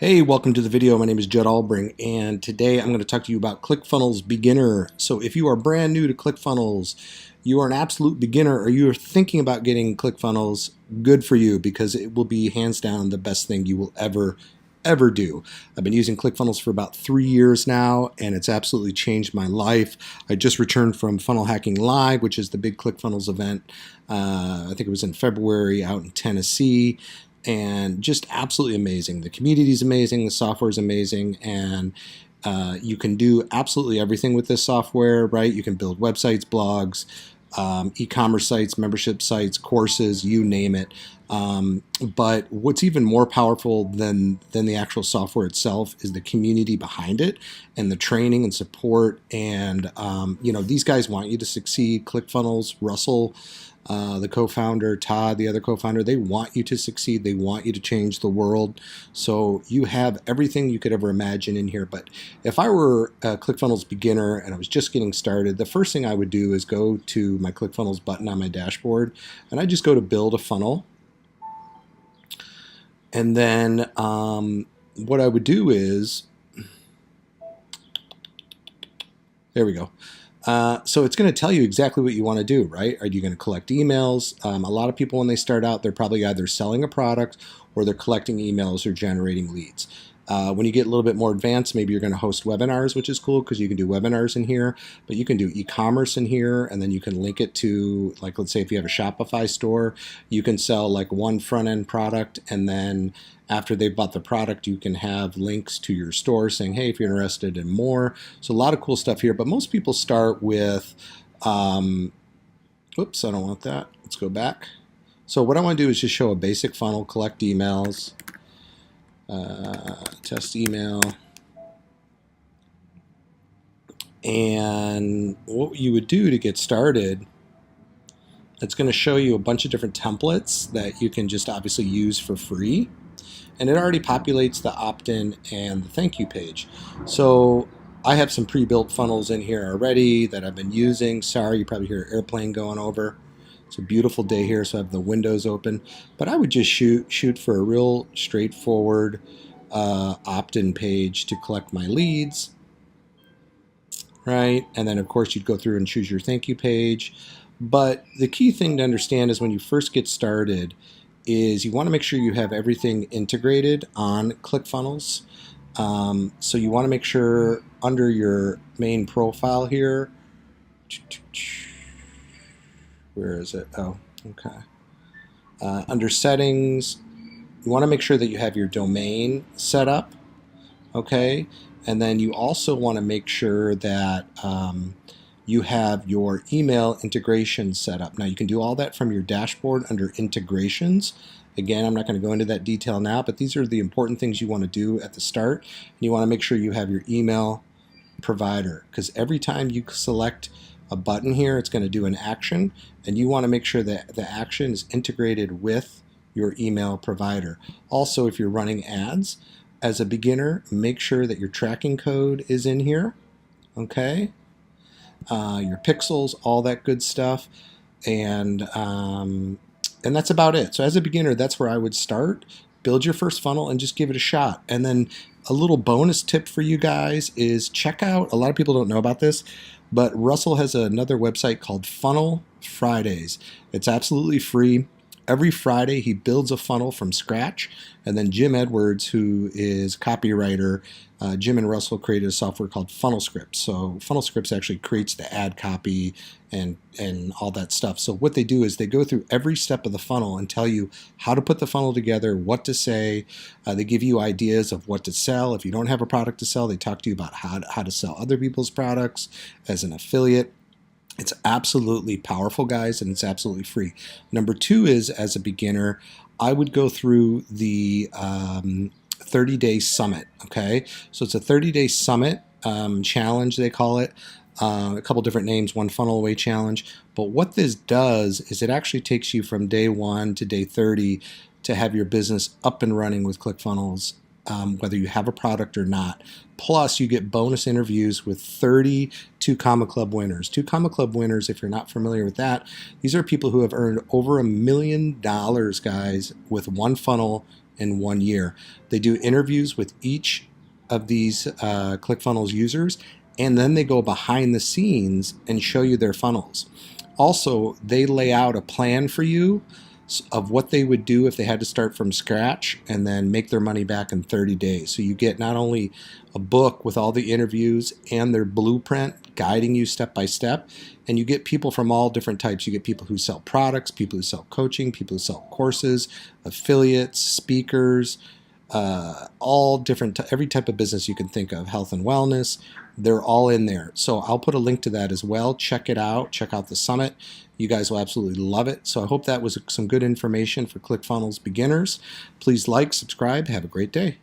Hey, welcome to the video. My name is Judd Albring, and today I'm going to talk to you about ClickFunnels Beginner. So if you are brand new to ClickFunnels, you are an absolute beginner, or you are thinking about getting ClickFunnels, good for you, because it will be hands down the best thing you will ever do. I've been using ClickFunnels for about 3 years now, and it's absolutely changed my life. I just returned from Funnel Hacking Live, which is the big ClickFunnels event. I think it was in February out in Tennessee. And just absolutely amazing. The community is amazing, the software is amazing, and you can do absolutely everything with this software, right? You can build websites, blogs, e-commerce sites, membership sites, courses, you name it. But what's even more powerful than the actual software itself is the community behind it and the training and support. And these guys want you to succeed. ClickFunnels, Russell, the co-founder, Todd, the other co-founder, they want you to succeed. They want you to change the world. So you have everything you could ever imagine in here. But if I were a ClickFunnels beginner and I was just getting started, the first thing I would do is go to my ClickFunnels button on my dashboard, and I just go to build a funnel. And then what I would do is, there we go. So it's going to tell you exactly what you want to do, right? Are you going to collect emails? A lot of people, when they start out, they're probably either selling a product or they're collecting emails or generating leads. When you get a little bit more advanced, maybe you're going to host webinars, which is cool because you can do webinars in here, but you can do e-commerce in here, and then you can link it to, like, let's say if you have a Shopify store, you can sell like one front-end product, and then after they've bought the product, you can have links to your store saying, hey, if you're interested in more. So a lot of cool stuff here, but most people start with, oops, I don't want that. Let's go back. So what I want to do is just show a basic funnel, collect emails, test email, and what you would do to get started, it's going to show you a bunch of different templates that you can just obviously use for free, and it already populates the opt-in and the thank you page. So I have some pre-built funnels in here already that I've been using. Sorry, you probably hear an airplane going over. It's a beautiful day here, so I have the windows open. But I would just shoot for a real straightforward opt-in page to collect my leads, right? And then, of course, you'd go through and choose your thank you page. But the key thing to understand is when you first get started is you want to make sure you have everything integrated on ClickFunnels. So you want to make sure under your main profile here, where is it? Oh, okay. Under settings, you want to make sure that you have your domain set up, okay? And then you also want to make sure that you have your email integration set up. Now you can do all that from your dashboard under integrations. Again, I'm not going to go into that detail now, but these are the important things you want to do at the start. And you want to make sure you have your email provider, because every time you select a button here, it's going to do an action, and you want to make sure that the action is integrated with your email provider. Also, if you're running ads as a beginner, make sure that your tracking code is in here, okay? Your pixels, all that good stuff, and that's about it. So as a beginner, that's where I would start. Build your first funnel and just give it a shot. And then a little bonus tip for you guys is check out, a lot of people don't know about this, but Russell has another website called Funnel Fridays. It's absolutely free. Every Friday he builds a funnel from scratch, and then Jim Edwards, who is a copywriter, Jim and Russell created a software called Funnel Scripts. So Funnel Scripts actually creates the ad copy and all that stuff. So what they do is they go through every step of the funnel and tell you how to put the funnel together, what to say. They give you ideas of what to sell. If you don't have a product to sell, they talk to you about how to sell other people's products as an affiliate. It's absolutely powerful, guys, and it's absolutely free. Number two is, as a beginner, I would go through the 30-day summit, okay? So it's a 30-day summit challenge, they call it. A couple different names, one funnel away challenge. But what this does is it actually takes you from day 1 to day 30 to have your business up and running with ClickFunnels, whether you have a product or not. Plus, you get bonus interviews with 30 Two Comma Club winners. Two Comma Club winners, if you're not familiar with that, these are people who have earned over $1 million, guys, with one funnel in 1 year. They do interviews with each of these ClickFunnels users, and then they go behind the scenes and show you their funnels. Also, they lay out a plan for you of what they would do if they had to start from scratch and then make their money back in 30 days. So you get not only a book with all the interviews and their blueprint guiding you step by step, and you get people from all different types. You get people who sell products, people who sell coaching, people who sell courses, affiliates, speakers, all different, every type of business you can think of, health and wellness, they're all in there. So I'll put a link to that as well. Check it out. Check out the summit. You guys will absolutely love it. So I hope that was some good information for ClickFunnels beginners. Please like, subscribe. Have a great day.